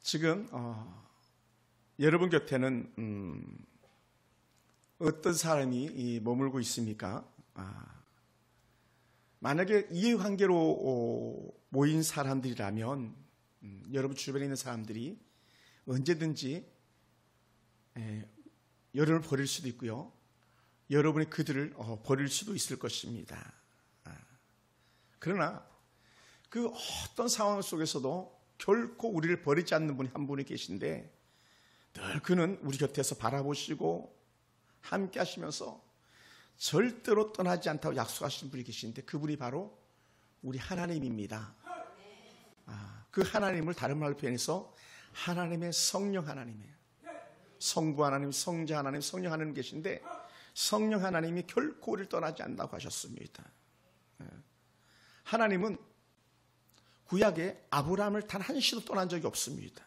지금 여러분 곁에는 어떤 사람이 머물고 있습니까? 만약에 이해관계로 모인 사람들이라면 여러분 주변에 있는 사람들이 언제든지 여러분을 버릴 수도 있고요, 여러분이 그들을 버릴 수도 있을 것입니다. 그러나 그 어떤 상황 속에서도 결코 우리를 버리지 않는 분이 한 분이 계신데, 늘 그는 우리 곁에서 바라보시고 함께 하시면서 절대로 떠나지 않다고 약속하신 분이 계신데, 그분이 바로 우리 하나님입니다. 그 하나님을 다른 말로 표현해서 하나님의 성령 하나님이에요. 성부 하나님, 성자 하나님, 성령 하나님 계신데, 성령 하나님이 결코 우리를 떠나지 않는다고 하셨습니다. 하나님은 구약에 아브라함을 단 한시도 떠난 적이 없습니다.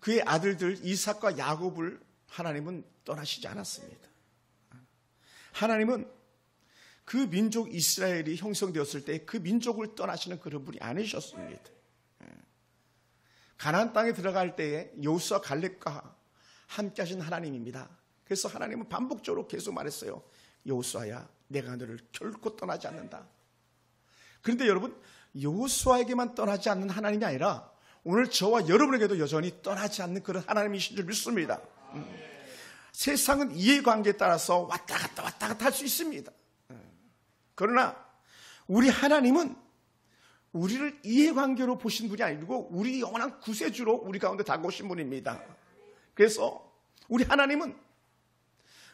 그의 아들들 이삭과 야곱을 하나님은 떠나시지 않았습니다. 하나님은 그 민족 이스라엘이 형성되었을 때 그 민족을 떠나시는 그런 분이 아니셨습니다. 가나안 땅에 들어갈 때에 여호수아 갈렙과 함께 하신 하나님입니다. 그래서 하나님은 반복적으로 계속 말했어요. 여호수아야, 내가 너를 결코 떠나지 않는다. 그런데 여러분, 여호수아에게만 떠나지 않는 하나님이 아니라 오늘 저와 여러분에게도 여전히 떠나지 않는 그런 하나님이신 줄 믿습니다. 세상은 이해관계에 따라서 왔다 갔다 할 수 있습니다. 그러나 우리 하나님은 우리를 이해관계로 보신 분이 아니고 우리 영원한 구세주로 우리 가운데 다가오신 분입니다. 그래서 우리 하나님은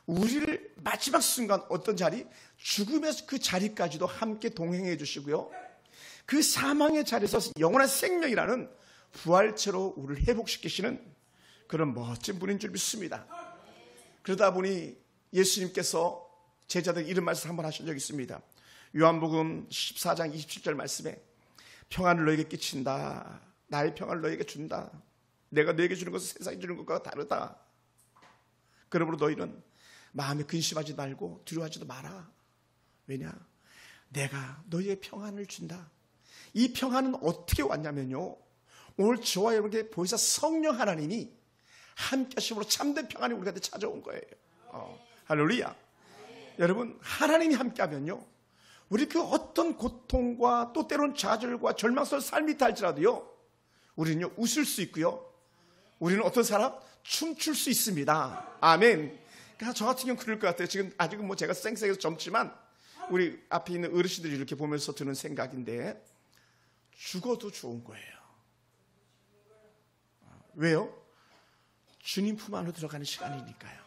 우리를 마지막 순간 어떤 자리, 죽음의 그 자리까지도 함께 동행해 주시고요, 그 사망의 자리에서 영원한 생명이라는 부활체로 우리를 회복시키시는 그런 멋진 분인 줄 믿습니다. 그러다 보니 예수님께서 제자들 이런 말씀 한번 하신 적이 있습니다. 요한복음 14장 27절 말씀에 평안을 너에게 끼친다, 나의 평안을 너에게 준다, 내가 너에게 주는 것은 세상이 주는 것과 다르다. 그러므로 너희는 마음에 근심하지 말고 두려워하지도 마라. 왜냐? 내가 너희의 평안을 준다. 이 평안은 어떻게 왔냐면요, 오늘 저와 여러분께 보이사 성령 하나님이 함께 하심으로 참된 평안이 우리한테 찾아온 거예요. 할렐루야. 여러분, 하나님이 함께 하면요, 우리 그 어떤 고통과 또 때론 좌절과 절망스러운 삶이 있다 할지라도요, 우리는요 웃을 수 있고요, 우리는 어떤 사람? 춤출 수 있습니다. 아멘. 그러니까 저 같은 경우는 그럴 것 같아요. 지금 아직은 제가 쌩쌩해서 젊지만 우리 앞에 있는 어르신들이 이렇게 보면서 드는 생각인데, 죽어도 좋은 거예요. 왜요? 주님 품 안으로 들어가는 시간이니까요.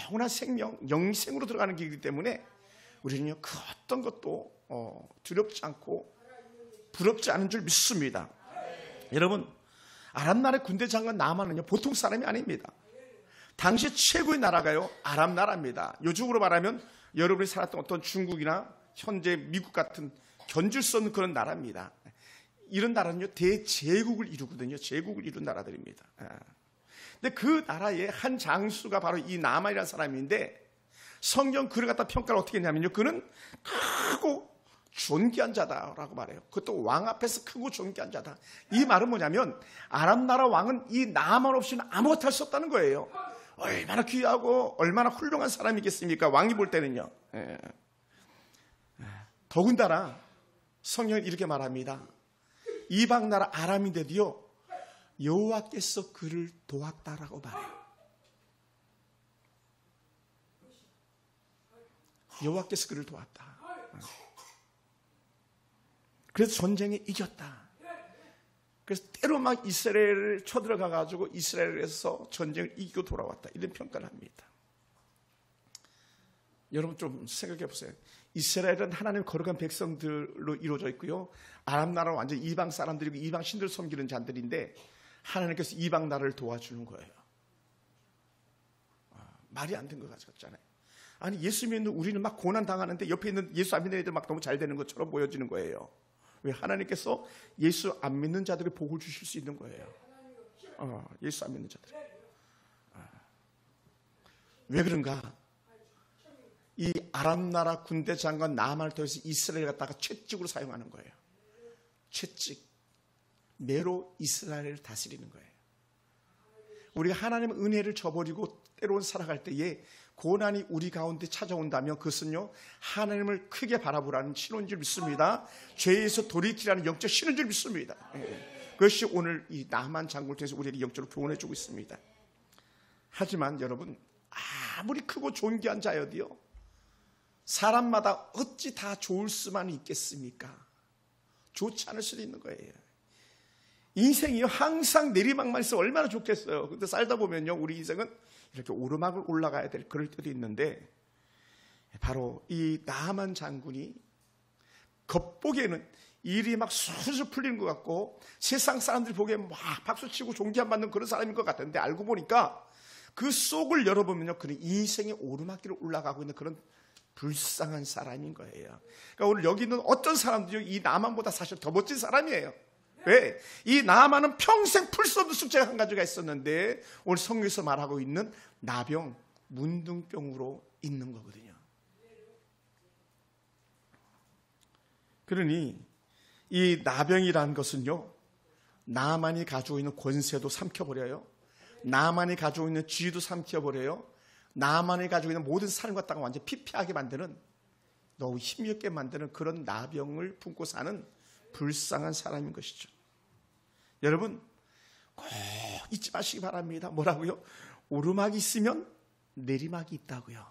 영원한 생명, 영생으로 들어가는 길이기 때문에 우리는요 그 어떤 것도 두렵지 않고 부럽지 않은 줄 믿습니다. 여러분, 아람 나라의 군대 장관 나아만은요 보통 사람이 아닙니다. 당시 최고의 나라가요 아람 나라입니다. 요즘으로 말하면 여러분이 살았던 어떤 중국이나 현재 미국 같은 견줄 수 없는 그런 나라입니다. 이런 나라는요 대제국을 이루거든요. 제국을 이룬 나라들입니다. 근데 그 나라의 한 장수가 바로 이 나아만이라는 사람인데, 성경 그를 갖다 평가를 어떻게 했냐면요, 그는 크고 존귀한 자다라고 말해요. 그것도 왕 앞에서 크고 존귀한 자다. 이 말은 뭐냐면 아람 나라 왕은 이 나아만 없이는 아무것도 할 수 없다는 거예요. 얼마나 귀하고 얼마나 훌륭한 사람이겠습니까? 왕이 볼 때는요. 더군다나 성경은 이렇게 말합니다. 이방 나라 아람인데도요 여호와께서 그를 도왔다라고 말해요. 여호와께서 그를 도왔다. 그래서 전쟁에 이겼다. 그래서 때로 막 이스라엘을 쳐들어가 가지고 이스라엘에서 전쟁을 이기고 돌아왔다, 이런 평가를 합니다. 여러분 좀 생각해 보세요. 이스라엘은 하나님 거룩한 백성들로 이루어져 있고요, 아람 나라는 완전 이방 사람들이고 이방 신들 섬기는 자들인데 하나님께서 이방 나라를 도와주는 거예요. 말이 안 된 것 같잖아요. 아니, 예수 믿는 우리는 막 고난 당하는데 옆에 있는 예수 안 믿는 애들 막 너무 잘 되는 것처럼 보여지는 거예요. 왜? 하나님께서 예수 안 믿는 자들에게 복을 주실 수 있는 거예요. 예수 안 믿는 자들. 왜 그런가? 이 아람 나라 군대 장관 나아만을 통해서 이스라엘 갖다가 채찍으로 사용하는 거예요. 채찍. 매로 이스라엘을 다스리는 거예요. 우리가 하나님의 은혜를 저버리고 때로는 살아갈 때에 고난이 우리 가운데 찾아온다면 그것은요, 하나님을 크게 바라보라는 신호인 줄 믿습니다. 죄에서 돌이키라는 영적 신호인 줄 믿습니다. 그것이 오늘 이 나만 장군을 통해서 우리에게 영적으로 교훈해 주고 있습니다. 하지만 여러분, 아무리 크고 존귀한 자여도요, 사람마다 어찌 다 좋을 수만 있겠습니까? 좋지 않을 수도 있는 거예요. 인생이요, 항상 내리막만 있어 얼마나 좋겠어요. 근데 살다 보면요, 우리 인생은 이렇게 오르막을 올라가야 될 그럴 때도 있는데, 바로 이 나만 장군이 겉보기에는 일이 막 술술 풀리는 것 같고 세상 사람들이 보기엔 막 박수치고 존귀함 받는 그런 사람인 것 같은데, 알고 보니까 그 속을 열어보면요, 그는 인생의 오르막길을 올라가고 있는 그런 불쌍한 사람인 거예요. 그러니까 오늘 여기 있는 어떤 사람들이 이 나만보다 사실 더 멋진 사람이에요. 왜? 이 나만은 평생 풀 수 없는 숙제가 한 가지가 있었는데, 오늘 성경에서 말하고 있는 나병, 문둥병으로 있는 거거든요. 그러니 이 나병이라는 것은요, 나만이 가지고 있는 권세도 삼켜버려요. 나만이 가지고 있는 지위도 삼켜버려요. 나만이 가지고 있는 모든 삶을 갖다가 완전히 피폐하게 만드는, 너무 힘겹게 만드는 그런 나병을 품고 사는 불쌍한 사람인 것이죠. 여러분, 꼭 잊지 마시기 바랍니다. 뭐라고요? 오르막이 있으면 내리막이 있다고요.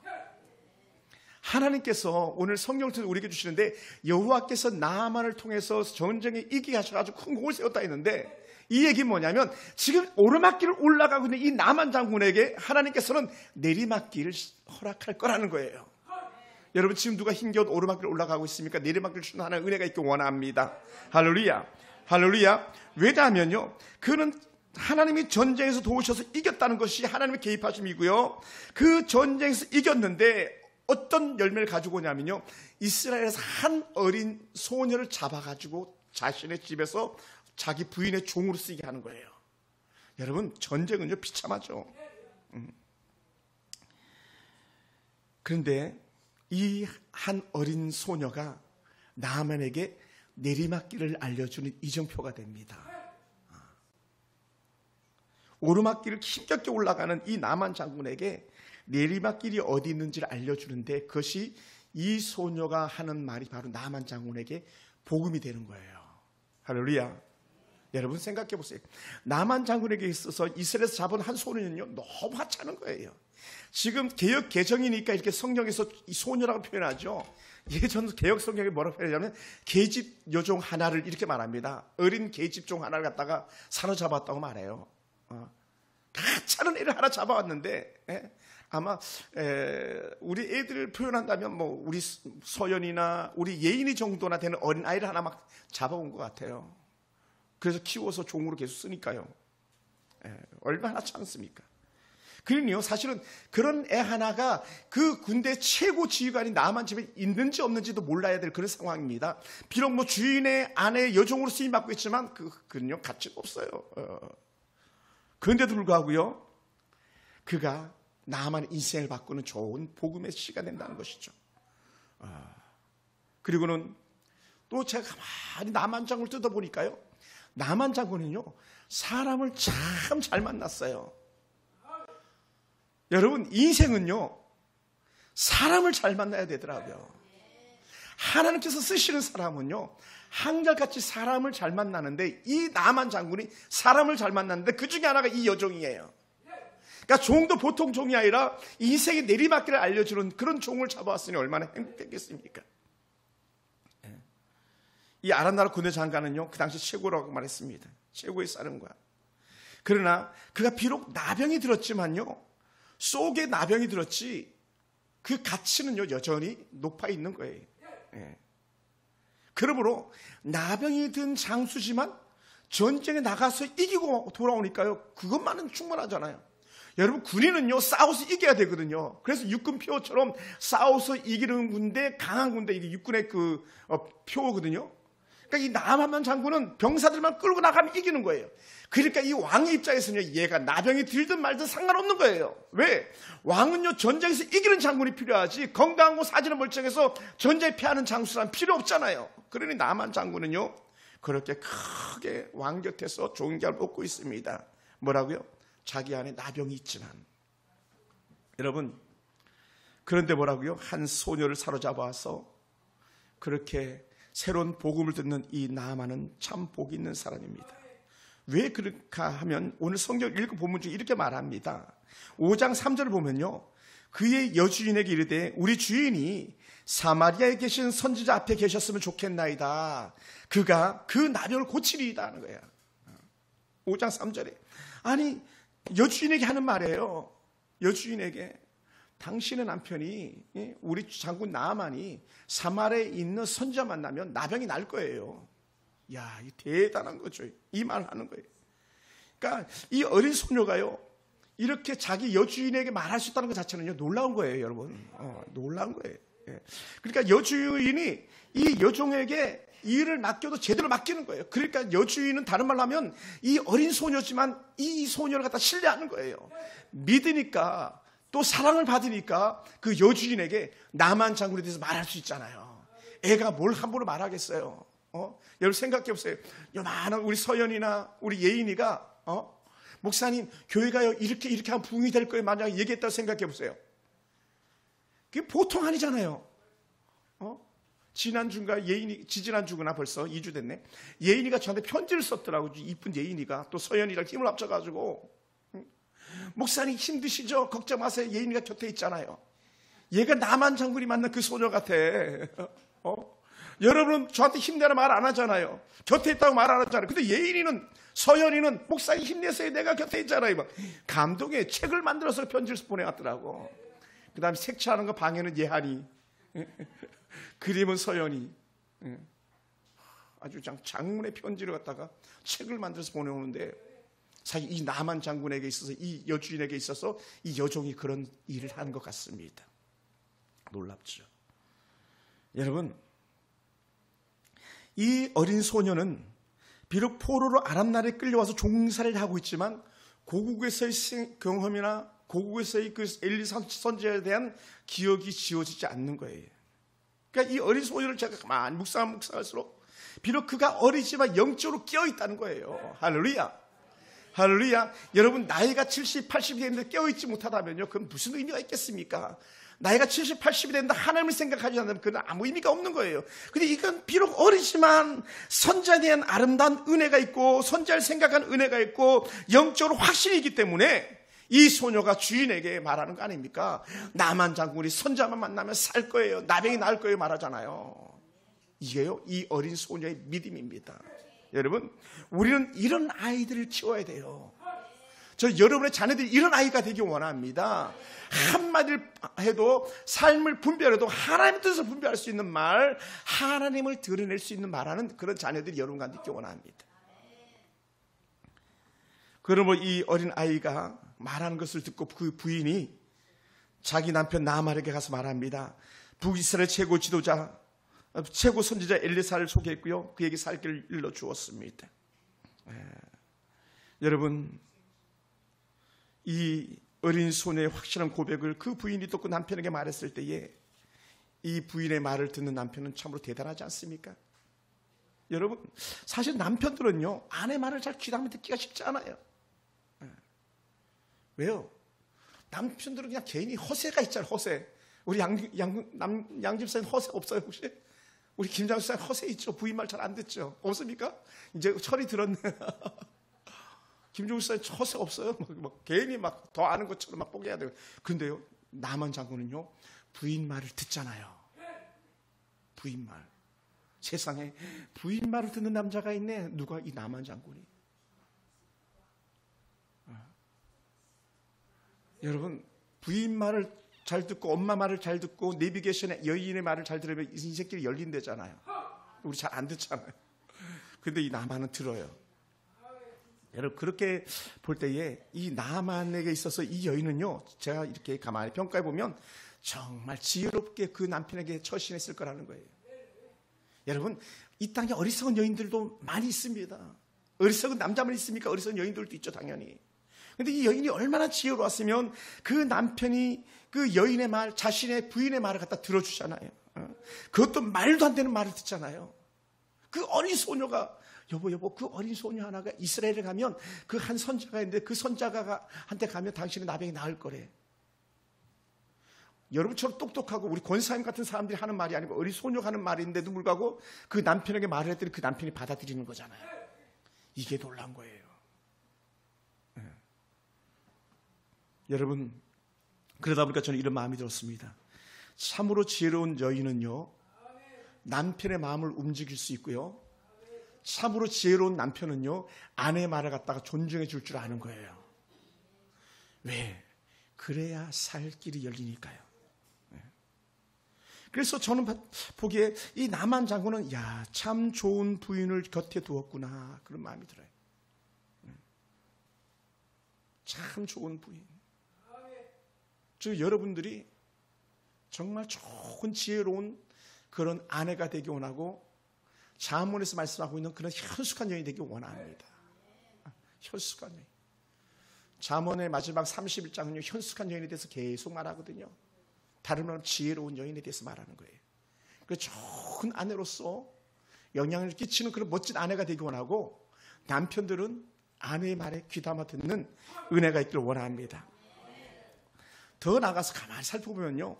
하나님께서 오늘 성경을 통해서 우리에게 주시는데, 여호와께서 나만을 통해서 전쟁에 이기게 하셔가지고 큰 공을 세웠다 했는데, 이 얘기는 뭐냐면 지금 오르막길을 올라가고 있는 이 나만 장군에게 하나님께서는 내리막길을 허락할 거라는 거예요. 여러분, 지금 누가 힘겨운 오르막길을 올라가고 있습니까? 내리막길을 주는 하나님의 은혜가 있길 원합니다. 할렐루야, 할렐루야. 왜냐하면요, 그는 하나님이 전쟁에서 도우셔서 이겼다는 것이 하나님의 개입하심이고요, 그 전쟁에서 이겼는데 어떤 열매를 가지고 오냐면요, 이스라엘에서 한 어린 소녀를 잡아가지고 자신의 집에서 자기 부인의 종으로 쓰게 하는 거예요. 여러분, 전쟁은요, 비참하죠. 그런데 이 한 어린 소녀가 나만에게 내리막길을 알려주는 이정표가 됩니다. 오르막길을 힘겹게 올라가는 이 나만 장군에게 내리막길이 어디 있는지를 알려주는데, 그것이 이 소녀가 하는 말이 바로 나만 장군에게 복음이 되는 거예요. 할렐루야. 여러분, 생각해 보세요. 나만 장군에게 있어서 이스라엘에서 잡은 한 소녀는요, 너무 하찮은 거예요. 지금 개역 개정이니까 이렇게 성경에서 이 소녀라고 표현하죠. 예전 개역 성경에 뭐라고 표현하냐면 계집 여종 하나를 이렇게 말합니다. 어린 계집종 하나를 갖다가 사로잡았다고 말해요. 하찮은 애를 하나 잡아왔는데, 아마 우리 애들 표현한다면 뭐 우리 서연이나 우리 예인이 정도나 되는 어린 아이를 하나 막 잡아온 것 같아요. 그래서 키워서 종으로 계속 쓰니까요. 얼마나 참습니까? 그러니요, 사실은 그런 애 하나가 그 군대 최고 지휘관이 나만 집에 있는지 없는지도 몰라야 될 그런 상황입니다. 비록 뭐 주인의 아내 여종으로 쓰임 받고 있지만 그는요, 가치가 없어요. 그런데도 불구하고요, 그가 나만의 인생을 바꾸는 좋은 복음의 시가 된다는 것이죠. 그리고는 또 제가 가만히 나만 장군을 뜯어보니까요, 나만 장군은요, 사람을 참 잘 만났어요. 여러분, 인생은요, 사람을 잘 만나야 되더라고요. 하나님께서 쓰시는 사람은요, 한결같이 사람을 잘 만나는데, 이 나만 장군이 사람을 잘 만났는데 그 중에 하나가 이 여종이에요. 그러니까 종도 보통 종이 아니라 인생의 내리막길을 알려주는 그런 종을 잡아왔으니 얼마나 행복했겠습니까? 이 아람나라 군대 장관은요, 그 당시 최고라고 말했습니다. 최고의 사령관. 그러나 그가 비록 나병이 들었지만요, 속에 나병이 들었지 그 가치는요, 여전히 높아 있는 거예요. 그러므로 나병이 든 장수지만 전쟁에 나가서 이기고 돌아오니까요, 그것만은 충분하잖아요. 여러분, 군인은요, 싸워서 이겨야 되거든요. 그래서 육군표처럼 싸워서 이기는 군대, 강한 군대, 이게 육군의 그 표거든요. 그러니까 이 나만 장군은 병사들만 끌고 나가면 이기는 거예요. 그러니까 이 왕의 입장에서는요, 얘가 나병이 들든 말든 상관없는 거예요. 왜? 왕은요, 전쟁에서 이기는 장군이 필요하지 건강하고 사지는 멀쩡해서 전쟁에 패하는 장수란 필요 없잖아요. 그러니 나만 장군은요, 그렇게 크게 왕 곁에서 종결 뽑고 있습니다. 뭐라고요? 자기 안에 나병이 있지만. 여러분, 그런데 뭐라고요? 한 소녀를 사로잡아서 그렇게 새로운 복음을 듣는 이 나아만은 참 복이 있는 사람입니다. 왜 그렇까 하면 오늘 성경 읽은 본문 중에 이렇게 말합니다. 5장 3절을 보면요, 그의 여주인에게 이르되 우리 주인이 사마리아에 계신 선지자 앞에 계셨으면 좋겠나이다. 그가 그 나병을 고치리이다 하는 거야. 5장 3절에. 아니, 여주인에게 하는 말이에요. 여주인에게. 당신의 남편이, 우리 장군 나아만이 사마리아에 있는 선지자 만나면 나병이 날 거예요. 야, 이 대단한 거죠. 이 말을 하는 거예요. 그러니까 이 어린 소녀가요, 이렇게 자기 여주인에게 말할 수 있다는 것 자체는요, 놀라운 거예요, 여러분. 놀라운 거예요. 예. 그러니까 여주인이 이 여종에게 일을 맡겨도 제대로 맡기는 거예요. 그러니까 여주인은 다른 말로 하면 이 어린 소녀지만 이 소녀를 갖다 신뢰하는 거예요. 믿으니까, 또 사랑을 받으니까 그 여주인에게 나만 장군에 대해서 말할 수 있잖아요. 애가 뭘 함부로 말하겠어요. 여러분 생각해 보세요. 요만한 우리 서연이나 우리 예인이가 목사님 교회가요 이렇게 하면 부흥이 될 거예요 만약에 얘기했다고 생각해 보세요. 그게 보통 아니잖아요. 지난주인가 지지난주구나 벌써 2주 됐네. 예인이가 저한테 편지를 썼더라고요. 이쁜 예인이가. 또 서연이랑 힘을 합쳐가지고 목사님 힘드시죠? 걱정 마세요. 예인이가 곁에 있잖아요. 얘가 나만 장군이 만난 그 소녀 같아. 여러분은 저한테 힘내라 말 안 하잖아요. 곁에 있다고 말 안 하잖아요. 근데 예인이는, 서연이는 목사님 힘내세요. 내가 곁에 있잖아요. 막 감동에 책을 만들어서 편지를 보내왔더라고. 그 다음에 색칠하는 거 방에는 예한이, 그림은 서연이. 아주 장문의 편지를 갖다가 책을 만들어서 보내오는데, 사실 이 나만 장군에게 있어서, 이 여주인에게 있어서 이 여종이 그런 일을 하는 것 같습니다. 놀랍죠. 여러분, 이 어린 소녀는 비록 포로로 아람 나라에 끌려와서 종살이를 하고 있지만 고국에서의 경험이나 고국에서의 그 엘리 선지자에 대한 기억이 지워지지 않는 거예요. 그러니까 이 어린 소녀를 제가 가만히 묵상할수록 비록 그가 어리지만 영적으로 깨어있다는 거예요. 할렐루야. 할렐루야. 여러분 나이가 70, 80이 됐는데 깨어있지 못하다면요, 그건 무슨 의미가 있겠습니까? 나이가 70, 80이 됐는데 하나님을 생각하지 않으면 그건 아무 의미가 없는 거예요. 근데 이건 비록 어리지만 선지자에 대한 아름다운 은혜가 있고 선지자를 생각하는 은혜가 있고 영적으로 확신이 있기 때문에 이 소녀가 주인에게 말하는 거 아닙니까? 나만 장군이 선지자만 만나면 살 거예요. 나병이 날 거예요 말하잖아요. 이게요, 이 어린 소녀의 믿음입니다. 여러분, 우리는 이런 아이들을 키워야 돼요. 저 여러분의 자녀들이 이런 아이가 되기 원합니다. 한마디를 해도 삶을 분별해도 하나님의 뜻을 분별할 수 있는 말, 하나님을 드러낼 수 있는 말하는 그런 자녀들이 여러분 가운데 있기 원합니다. 그러면 이 어린 아이가 말하는 것을 듣고 그 부인이 자기 남편 나아만에게 가서 말합니다. 북이스라엘 최고 지도자, 최고 선지자 엘리사를 소개했고요, 그에게 살 길을 일러주었습니다. 여러분, 이 어린 소녀의 확실한 고백을 그 부인이 또 그 남편에게 말했을 때에 이 부인의 말을 듣는 남편은 참으로 대단하지 않습니까? 여러분, 사실 남편들은요, 아내 말을 잘 귀담아 듣기가 쉽지 않아요. 왜요? 남편들은 그냥 개인이 허세가 있잖아요. 허세. 우리 양 집사님 허세 없어요 혹시? 우리 김장수 집사님 허세 있죠? 부인 말 잘 안 듣죠? 없습니까? 이제 철이 들었네. 김종수 사님 허세 없어요? 막 괜히 막 더 아는 것처럼 막 뽀개야 돼요. 근데요, 나만 장군은요, 부인 말을 듣잖아요. 부인 말. 세상에 부인 말을 듣는 남자가 있네. 누가? 이 나만 장군이. 여러분, 부인 말을 잘 듣고 엄마 말을 잘 듣고 내비게이션의 여인의 말을 잘 들으면 인생길이 열린대잖아요. 우리 잘 안 듣잖아요. 근데 이 나만은 들어요. 여러분, 그렇게 볼 때에 이 나만에게 있어서 이 여인은요, 제가 이렇게 가만히 평가해 보면 정말 지혜롭게 그 남편에게 처신했을 거라는 거예요. 여러분, 이 땅에 어리석은 여인들도 많이 있습니다. 어리석은 남자만 있습니까? 어리석은 여인들도 있죠, 당연히. 근데 이 여인이 얼마나 지혜로웠으면 그 남편이 그 여인의 말, 자신의 부인의 말을 갖다 들어주잖아요. 그것도 말도 안 되는 말을 듣잖아요. 그 어린 소녀가 여보, 그 어린 소녀 하나가 이스라엘에 가면 그 한 선자가 있는데 그 선자가 한테 가면 당신의 나병이 나을 거래. 여러분처럼 똑똑하고 우리 권사님 같은 사람들이 하는 말이 아니고 어린 소녀가 하는 말인데도 불구하고 그 남편에게 말을 했더니 그 남편이 받아들이는 거잖아요. 이게 놀란 거예요. 여러분, 그러다 보니까 저는 이런 마음이 들었습니다. 참으로 지혜로운 여인은요, 남편의 마음을 움직일 수 있고요, 참으로 지혜로운 남편은요, 아내의 말을 갖다가 존중해 줄 줄 아는 거예요. 왜? 그래야 살 길이 열리니까요. 그래서 저는 보기에 이 나만 장군은 참 좋은 부인을 곁에 두었구나, 그런 마음이 들어요. 참 좋은 부인. 저 여러분들이 정말 좋은 지혜로운 그런 아내가 되기 원하고 잠언에서 말씀하고 있는 그런 현숙한 여인이 되기 원합니다. 현숙한 여인. 잠언의 마지막 31장은요, 현숙한 여인에 대해서 계속 말하거든요. 다른 말은 지혜로운 여인에 대해서 말하는 거예요. 그 좋은 아내로서 영향을 끼치는 그런 멋진 아내가 되기 원하고, 남편들은 아내의 말에 귀담아 듣는 은혜가 있기를 원합니다. 더 나아가서 가만히 살펴보면요,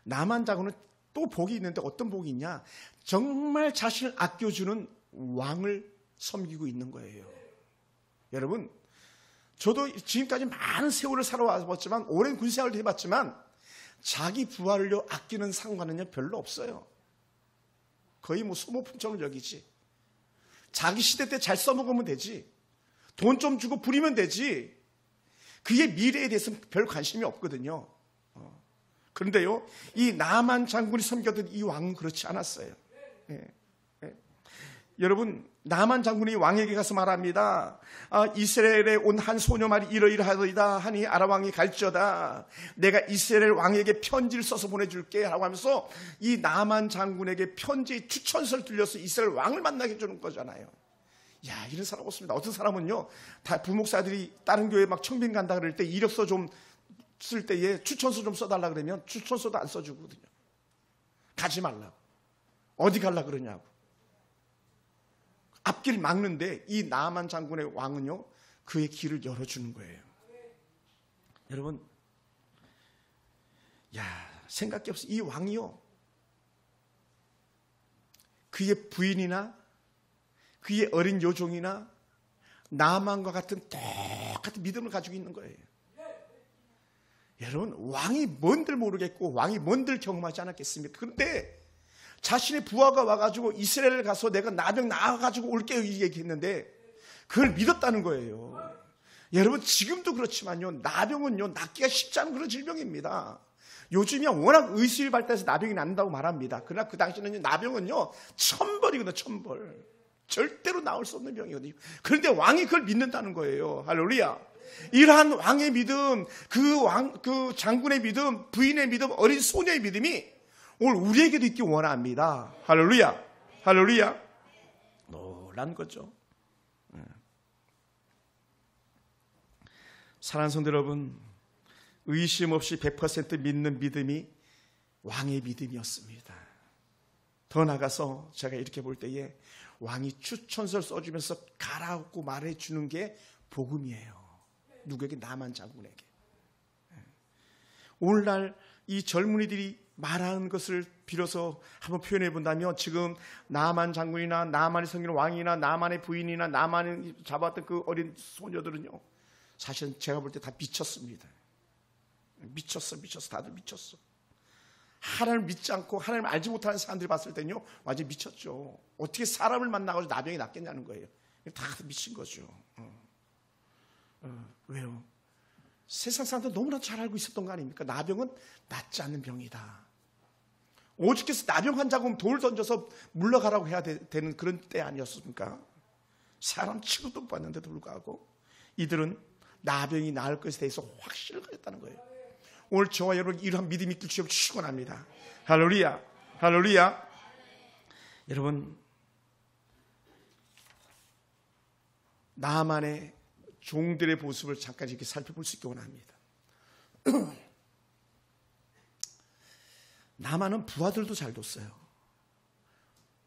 나만 장군은 또 복이 있는데 어떤 복이 있냐? 정말 자신을 아껴주는 왕을 섬기고 있는 거예요. 여러분, 저도 지금까지 많은 세월을 살아왔지만, 오랜 군생활도 해봤지만 자기 부하를요 아끼는 상관은요 별로 없어요. 거의 뭐 소모품처럼 여기지. 자기 시대 때 잘 써먹으면 되지. 돈 좀 주고 부리면 되지. 그의 미래에 대해서는 별 관심이 없거든요. 그런데요, 이 나만 장군이 섬겼던 이 왕은 그렇지 않았어요. 여러분, 나만 장군이 왕에게 가서 말합니다. 이스라엘에 온 한 소녀 말이 이러이러하더이다 하니 아람 왕이 갈지어다. 내가 이스라엘 왕에게 편지를 써서 보내줄게 라고 하면서 이 나만 장군에게 편지 추천서를 들려서 이스라엘 왕을 만나게 해주는 거잖아요. 이런 사람 없습니다. 어떤 사람은요, 다 부목사들이 다른 교회 막 청빙 간다 그럴 때 이력서 좀 쓸 때에 추천서 좀 써달라 그러면 추천서도 안 써주거든요. 가지 말라고. 어디 갈라 그러냐고. 앞길 막는데 이 나만 장군의 왕은요, 그의 길을 열어주는 거예요. 여러분, 생각이 없어요. 이 왕이요, 그의 부인이나 그의 어린 여종이나 나만과 같은 똑같은 믿음을 가지고 있는 거예요. 여러분, 왕이 뭔들 모르겠고 왕이 뭔들 경험하지 않았겠습니까? 그런데 자신의 부하가 와가지고 이스라엘을 가서 내가 나병 나와가지고 올게요 얘기했는데 그걸 믿었다는 거예요. 여러분, 지금도 그렇지만요, 나병은요 낫기가 쉽지 않은 그런 질병입니다. 요즘이야 워낙 의술이 발달해서 나병이 난다고 말합니다. 그러나 그 당시에는요, 나병은요 천벌이거든요. 천벌. 절대로 나올 수 없는 병이거든요. 그런데 왕이 그걸 믿는다는 거예요. 할렐루야. 이러한 왕의 믿음, 그 장군의 믿음, 부인의 믿음, 어린 소녀의 믿음이 오늘 우리에게도 있기 원합니다. 할렐루야. 할렐루야. 놀란 거죠. 사랑하는 성도 여러분, 의심 없이 100% 믿는 믿음이 왕의 믿음이었습니다. 더 나가서 제가 이렇게 볼 때에 왕이 추천서를 써주면서 가라고 말해주는 게 복음이에요. 누구에게? 나만 장군에게. 오늘날 이 젊은이들이 말하는 것을 빌어서 한번 표현해 본다면, 지금 나만 장군이나 나만이 섬기는 왕이나 나만의 부인이나 나만이 잡았던 그 어린 소녀들은요, 사실은 제가 볼 때 다 미쳤습니다. 미쳤어. 다들 미쳤어. 하나님을 믿지 않고 하나님을 알지 못하는 사람들이 봤을 때는요, 완전히 미쳤죠. 어떻게 사람을 만나가지고 나병이 낫겠냐는 거예요. 다 미친 거죠. 왜요? 세상 사람들 너무나 잘 알고 있었던 거 아닙니까? 나병은 낫지 않는 병이다. 오죽해서 나병 환자가 오면 돌 던져서 물러가라고 해야 되는 그런 때 아니었습니까? 사람 취급도 못 받는데도 불구하고 이들은 나병이 나을 것에 대해서 확신을 가졌다는 거예요. 오늘 저와 여러분 이러한 믿음이 있길 주여 축원합니다. 할렐루야. 할렐루야. 여러분, 나만의 종들의 모습을 잠깐 이렇게 살펴볼 수 있기 원합니다. 나만은 부하들도 잘 뒀어요.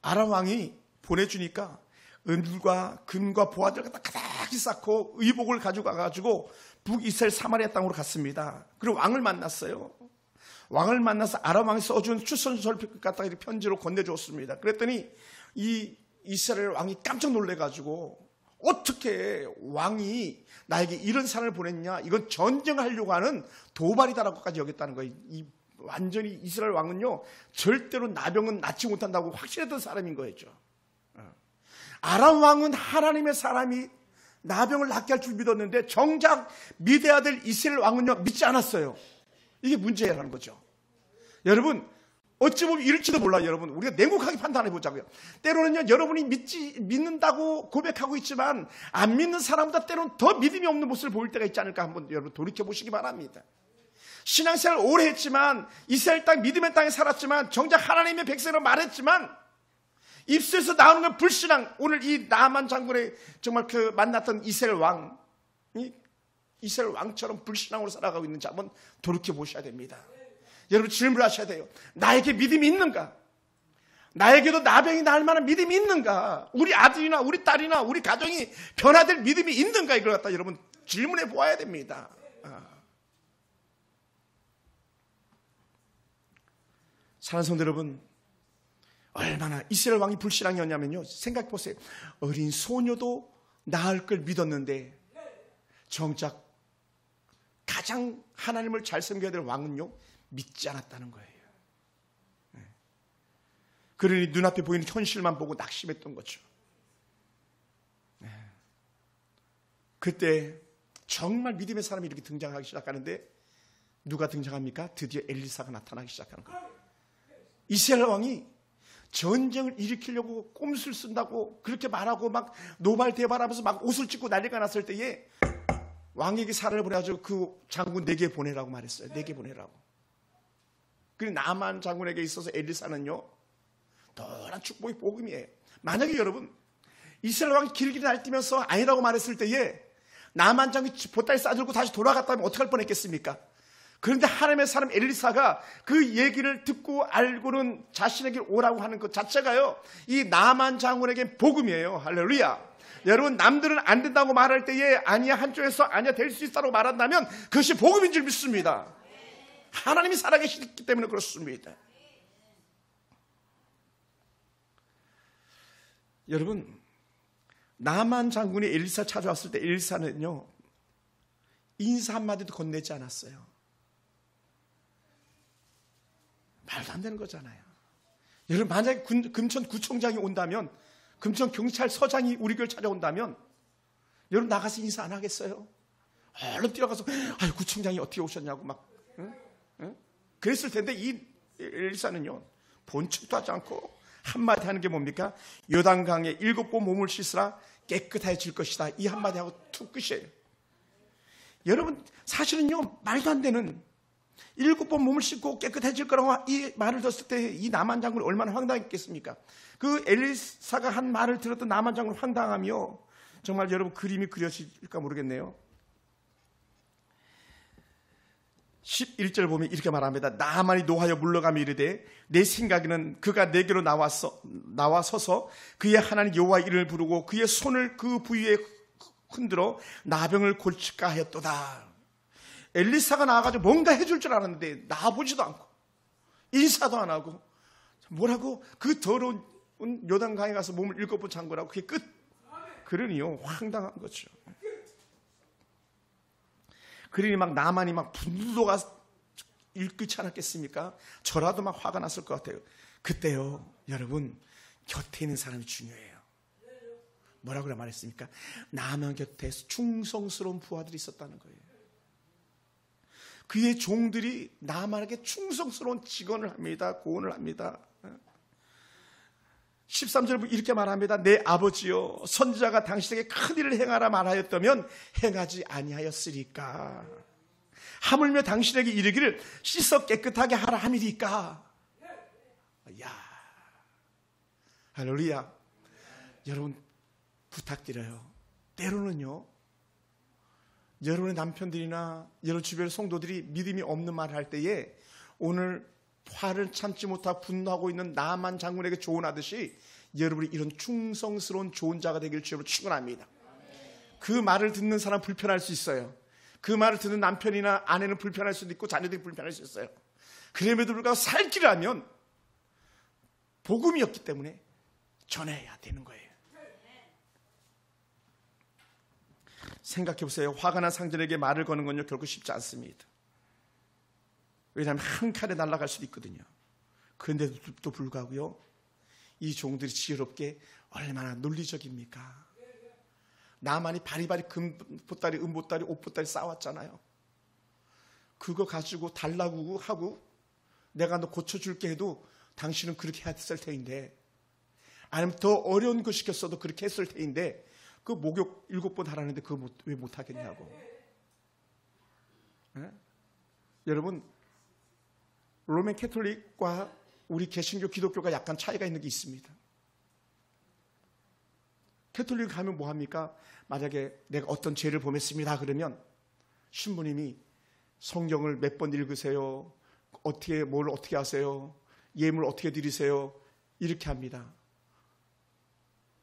아람 왕이 보내주니까 은과 금과 보화들 갖다 가득히 쌓고 의복을 가져가가지고 북이스라엘 사마리아 땅으로 갔습니다. 그리고 왕을 만났어요. 왕을 만나서 아람 왕이 써준 추선서를 갖다가 편지로 건네줬습니다. 그랬더니 이 이스라엘 왕이 깜짝 놀래가지고 어떻게 왕이 나에게 이런 사람을 보냈냐, 이건 전쟁하려고 하는 도발이다라고까지 여겼다는 거예요. 완전히 이스라엘 왕은요 절대로 나병은 낫지 못한다고 확신했던 사람인 거였죠. 아람 왕은 하나님의 사람이 나병을 낫게 할 줄 믿었는데 정작 미디아 아들 이스라엘 왕은요 믿지 않았어요. 이게 문제라는 거죠. 여러분 어찌 보면 이럴지도 몰라요. 여러분 우리가 냉혹하게 판단해 보자고요. 때로는요 여러분이 믿는다고 고백하고 있지만 안 믿는 사람보다 때로는 더 믿음이 없는 모습을 보일 때가 있지 않을까 한번 여러분 돌이켜 보시기 바랍니다. 신앙생활 오래 했지만 이스라엘 땅 믿음의 땅에 살았지만 정작 하나님의 백성으로 말했지만 입술에서 나오는 건 불신앙. 오늘 이 나만 장군의 정말 그 만났던 이스라엘 왕, 이스라엘 왕처럼 불신앙으로 살아가고 있는지 한번 돌이켜 보셔야 됩니다. 여러분 질문하셔야 돼요. 나에게 믿음이 있는가? 나에게도 나병이 날 만한 믿음이 있는가? 우리 아들이나 우리 딸이나 우리 가정이 변화될 믿음이 있는가? 이걸 갖다 여러분 질문해 보아야 됩니다. 사랑하는 성도 여러분, 얼마나 이스라엘 왕이 불신앙이었냐면요. 생각해 보세요. 어린 소녀도 낳을 걸 믿었는데 정작 가장 하나님을 잘 섬겨야 될 왕은요 믿지 않았다는 거예요. 그러니 눈앞에 보이는 현실만 보고 낙심했던 거죠. 그때 정말 믿음의 사람이 이렇게 등장하기 시작하는데 누가 등장합니까? 드디어 엘리사가 나타나기 시작하는 거예요. 이스라엘 왕이 전쟁을 일으키려고 꼼수를 쓴다고 그렇게 말하고 막 노발대발하면서 막 옷을 찢고 난리가 났을 때에 왕에게 사람을 보내가지고 그 장군 4개 보내라고 말했어요. 4개 보내라고. 그리고 나만 장군에게 있어서 엘리사는요 노란 축복의 복음이에요. 만약에 여러분 이스라엘 왕이 길길이 날뛰면서 아니라고 말했을 때에 나만 장군이 보따리 싸들고 다시 돌아갔다면 어떻게 할 뻔했겠습니까? 그런데 하나님의 사람 엘리사가 그 얘기를 듣고 알고는 자신에게 오라고 하는 것 자체가요 이 나만 장군에게 복음이에요. 할렐루야. 여러분 남들은 안 된다고 말할 때에 아니야 한쪽에서 아니야 될 수 있다고 말한다면 그것이 복음인 줄 믿습니다. 하나님이 살아계시기 때문에 그렇습니다. 여러분 나만 장군이 엘리사 찾아왔을 때 엘리사는요 인사 한마디도 건네지 않았어요. 말도 안 되는 거잖아요. 여러분 만약에 금천 구청장이 온다면 금천 경찰서장이 우리 교회를 찾아온다면 여러분 나가서 인사 안 하겠어요? 얼른 뛰어가서 아유 구청장이 어떻게 오셨냐고 막 응? 그랬을 텐데 이 엘리사는요 본 척도 하지 않고 한마디 하는 게 뭡니까? 요단강에 7번 몸을 씻으라 깨끗해질 것이다. 이 한마디 하고 툭 끝이에요. 여러분 사실은요 말도 안 되는 7번 몸을 씻고 깨끗해질 거라고 이 말을 들었을 때 이 나만 장군이 얼마나 황당했겠습니까? 그 엘리사가 한 말을 들었던 나만 장군 황당하며 정말 여러분 그림이 그려질까 모르겠네요. 11절 보면 이렇게 말합니다. 나만이 노하여 물러가며 이르되 내 생각에는 그가 내게로 나와서서 그의 하나님 여호와의 이름을 부르고 그의 손을 그 부위에 흔들어 나병을 고칠까 하였도다. 엘리사가 나와가지고 뭔가 해줄 줄 알았는데 나와보지도 않고 인사도 안 하고 뭐라고 그 더러운 요단강에 가서 몸을 7번 잠그라고 그게 끝. 그러니요 황당한 거죠. 그러니 막 나만이 막 분노가 일끓지 않았겠습니까? 저라도 막 화가 났을 것 같아요. 그때요 여러분 곁에 있는 사람이 중요해요. 뭐라고 말했습니까? 나만 곁에 충성스러운 부하들이 있었다는 거예요. 그의 종들이 나만에게 충성스러운 직언을 합니다. 고언을 합니다. 13절 이렇게 말합니다. 내 아버지여 선지자가 당신에게 큰 일을 행하라 말하였다면 행하지 아니하였으리까? 하물며 당신에게 이르기를 씻어 깨끗하게 하라 함이리까? 야, 할렐루야. 여러분 부탁드려요. 때로는요 여러분의 남편들이나 여러분 주변의 성도들이 믿음이 없는 말을 할 때에 오늘 화를 참지 못하고 분노하고 있는 나만 장군에게 조언하듯이 여러분이 이런 충성스러운 좋은 자가 되길 주로 축원합니다. 그 말을 듣는 사람 불편할 수 있어요. 그 말을 듣는 남편이나 아내는 불편할 수도 있고 자녀들이 불편할 수 있어요. 그럼에도 불구하고 살 길이라면 복음이었기 때문에 전해야 되는 거예요. 생각해 보세요. 화가 난 상전에게 말을 거는 건요 결코 쉽지 않습니다. 왜냐하면 한 칼에 날아갈 수도 있거든요. 그런데도 불구하고요, 이 종들이 지혜롭게 얼마나 논리적입니까? 나만이 바리바리 금보따리, 은보따리, 옷보따리 쌓았잖아요. 그거 가지고 달라고 하고 내가 너 고쳐줄게 해도 당신은 그렇게 했을 테인데, 아니면 더 어려운 거 시켰어도 그렇게 했을 테인데, 그 목욕 7번 하라는데 그거 왜 못하겠냐고. 네? 여러분, 로맨 캐톨릭과 우리 개신교 기독교가 약간 차이가 있는 게 있습니다. 캐톨릭 가면 뭐 합니까? 만약에 내가 어떤 죄를 범했습니다 그러면 신부님이 성경을 몇 번 읽으세요, 뭘 어떻게 하세요, 예물 어떻게 드리세요, 이렇게 합니다.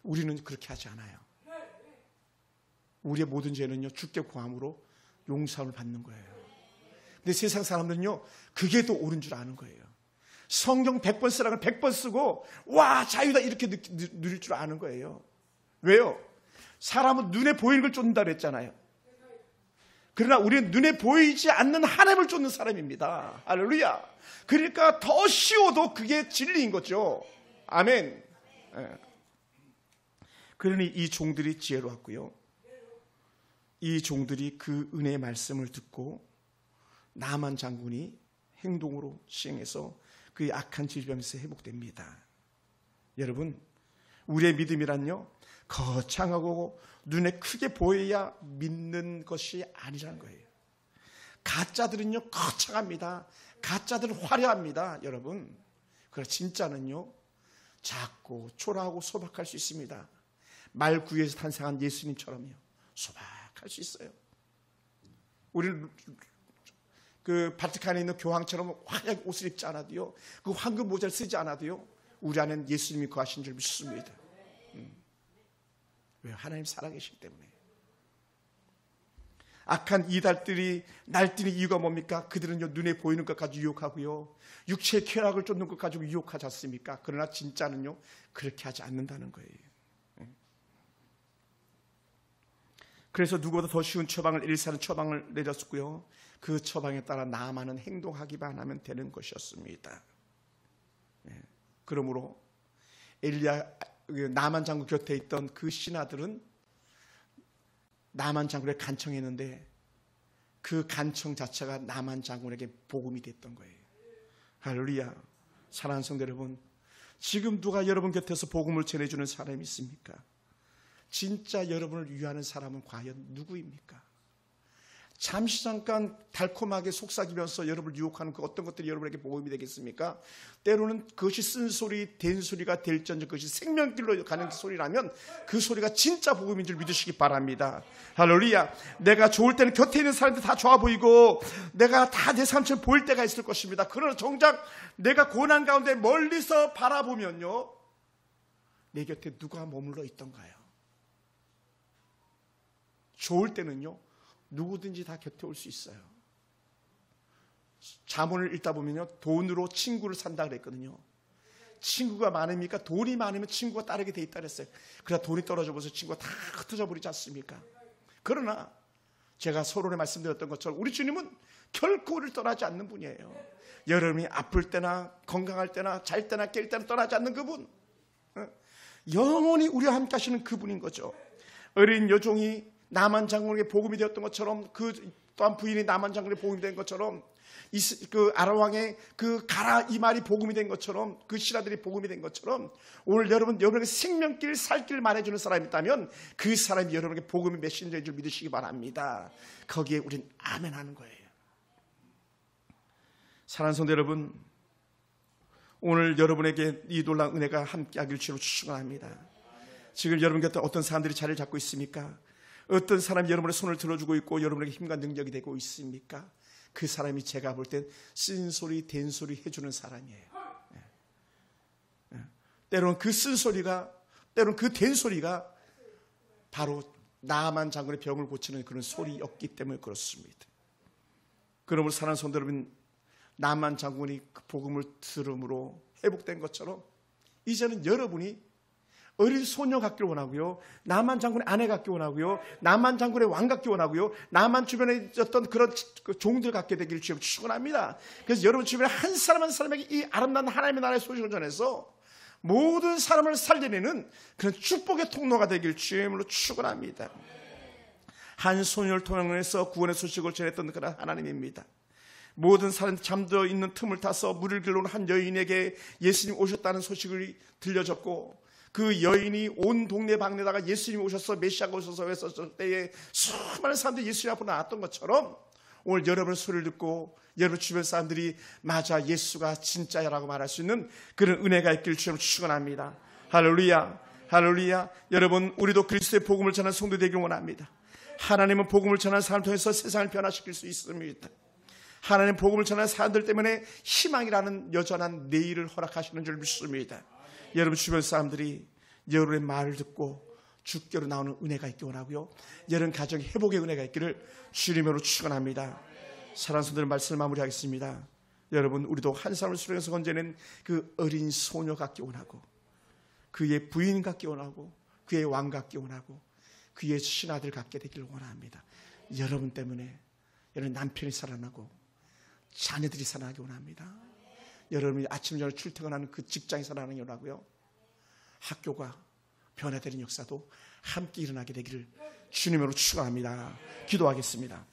우리는 그렇게 하지 않아요. 우리의 모든 죄는요 주께 구함으로 용서를 받는 거예요. 근데 세상 사람들은요 그게 더 옳은 줄 아는 거예요. 성경 100번 쓰라고 100번 쓰고 와 자유다 이렇게 누릴 줄 아는 거예요. 왜요? 사람은 눈에 보이는 걸 쫓는다 그랬잖아요. 그러나 우리는 눈에 보이지 않는 하나님을 쫓는 사람입니다. 할렐루야. 그러니까 더 쉬워도 그게 진리인 거죠. 아멘. 네. 그러니 이 종들이 지혜로웠고요, 이 종들이 그 은혜의 말씀을 듣고 나만 장군이 행동으로 시행해서 그 악한 질병에서 회복됩니다. 여러분, 우리의 믿음이란요 거창하고 눈에 크게 보여야 믿는 것이 아니라는 거예요. 가짜들은요 거창합니다. 가짜들은 화려합니다. 여러분, 그러나 진짜는요 작고 초라하고 소박할 수 있습니다. 말구에서 탄생한 예수님처럼요 소박할 수 있어요. 우리는 그 바티칸에 있는 교황처럼 화려하게 옷을 입지 않아도요, 그 황금 모자를 쓰지 않아도요 우리 안에는 예수님이 거하신 줄 믿습니다. 왜? 하나님 살아계시기 때문에. 악한 이달들이 날뛰는 이유가 뭡니까? 그들은요 눈에 보이는 것 가지고 유혹하고요, 육체의 쾌락을 쫓는 것 가지고 유혹하지 않습니까? 그러나 진짜는요 그렇게 하지 않는다는 거예요. 그래서 누구보다 더 쉬운 처방을, 엘리사는 처방을 내렸고요, 그 처방에 따라 나아만은 행동하기만 하면 되는 것이었습니다. 그러므로 나만 장군 곁에 있던 그 신하들은 나만 장군에 간청했는데 그 간청 자체가 나만 장군에게 복음이 됐던 거예요. 할렐루야. 사랑하는 성도 여러분, 지금 누가 여러분 곁에서 복음을 전해주는 사람이 있습니까? 진짜 여러분을 위하는 사람은 과연 누구입니까? 잠시 잠깐 달콤하게 속삭이면서 여러분을 유혹하는 그 어떤 것들이 여러분에게 복음이 되겠습니까? 때로는 그것이 쓴소리, 된소리가 될지언정 그것이 생명길로 가는 소리라면 그 소리가 진짜 복음인 줄 믿으시기 바랍니다. 할렐루야. 내가 좋을 때는 곁에 있는 사람들 다 좋아 보이고 내가 다 내 삶처럼 보일 때가 있을 것입니다. 그러나 정작 내가 고난 가운데 멀리서 바라보면요 내 곁에 누가 머물러 있던가요? 좋을 때는요 누구든지 다 곁에 올 수 있어요. 잠언을 읽다 보면요 돈으로 친구를 산다 그랬거든요. 친구가 많으니까 돈이 많으면 친구가 따르게 돼 있다 그랬어요. 그러나 돈이 떨어져 버려서 친구가 다 흩어져 버리지 않습니까? 그러나 제가 서론에 말씀드렸던 것처럼 우리 주님은 결코 우리를 떠나지 않는 분이에요. 여러분이 아플 때나 건강할 때나 잘 때나 깰 때나 떠나지 않는 그분, 영원히 우리와 함께 하시는 그분인 거죠. 어린 여종이 나만 장군에게 복음이 되었던 것처럼, 그 또한 부인이 나만 장군에 복음이 된 것처럼, 그 아람왕의 그 가라 이 말이 복음이 된 것처럼, 그 신하들이 복음이 된 것처럼, 오늘 여러분에게 생명길 살길 말해주는 사람이 있다면 그 사람이 여러분에게 복음의 메신저인 줄 믿으시기 바랍니다. 거기에 우린 아멘 하는 거예요. 사랑하는 성도 여러분, 오늘 여러분에게 이 놀라운 은혜가 함께하길 주로 축원합니다. 지금 여러분 곁에 어떤 사람들이 자리를 잡고 있습니까? 어떤 사람이 여러분의 손을 들어주고 있고 여러분에게 힘과 능력이 되고 있습니까? 그 사람이 제가 볼 땐 쓴소리 된소리 해주는 사람이에요. 때로는 그 쓴소리가, 때로는 그 된소리가 바로 나아만 장군의 병을 고치는 그런 소리였기 때문에 그렇습니다. 그러므로 사랑하는 성도 여러분, 나아만 장군이 그 복음을 들음으로 회복된 것처럼 이제는 여러분이 어린 소녀 같기를 원하고요, 나아만 장군의 아내 같기를 원하고요, 나아만 장군의 왕 같기를 원하고요, 나아만 주변에 있었던 그런 종들 같게 되기를 주여 축원합니다. 그래서 여러분 주변에 한 사람 한 사람에게 이 아름다운 하나님의 나라의 소식을 전해서 모든 사람을 살려내는 그런 축복의 통로가 되길 주님으로 축원합니다. 한 소녀를 통해서 구원의 소식을 전했던 그런 하나님입니다. 모든 사람 잠들어 있는 틈을 타서 물을 길러온 한 여인에게 예수님 오셨다는 소식을 들려줬고, 그 여인이 온 동네 방네다가 예수님이 오셔서 메시아가 오셔서 했었을 때에 수많은 사람들이 예수님 앞으로 나왔던 것처럼 오늘 여러분의 소리를 듣고 여러분 주변 사람들이 맞아, 예수가 진짜야라고 말할 수 있는 그런 은혜가 있기를 주님 축원합니다. 할렐루야, 할렐루야. 여러분, 우리도 그리스도의 복음을 전하는 성도 되길 원합니다. 하나님은 복음을 전하는 사람을 통해서 세상을 변화시킬 수 있습니다. 하나님 복음을 전하는 사람들 때문에 희망이라는 여전한 내일을 허락하시는 줄 믿습니다. 여러분 주변 사람들이 여러분의 말을 듣고 주께로 나오는 은혜가 있기 원하고요, 여러분 가정의 회복의 은혜가 있기를 주님으로 축원합니다. 사랑하는 성도들, 말씀을 마무리하겠습니다. 여러분, 우리도 한 사람을 수령해서 건져낸 그 어린 소녀 같기 원하고, 그의 부인 같기 원하고, 그의 왕 같기 원하고, 그의 신하들 같게 되기를 원합니다. 여러분 때문에 여러분 남편이 살아나고 자녀들이 살아나기 원합니다. 여러분이 아침 저녁 출퇴근하는 그 직장이 살아나기 원하고요, 학교가 변화되는 역사도 함께 일어나게 되기를 주님으로 축원합니다. 기도하겠습니다.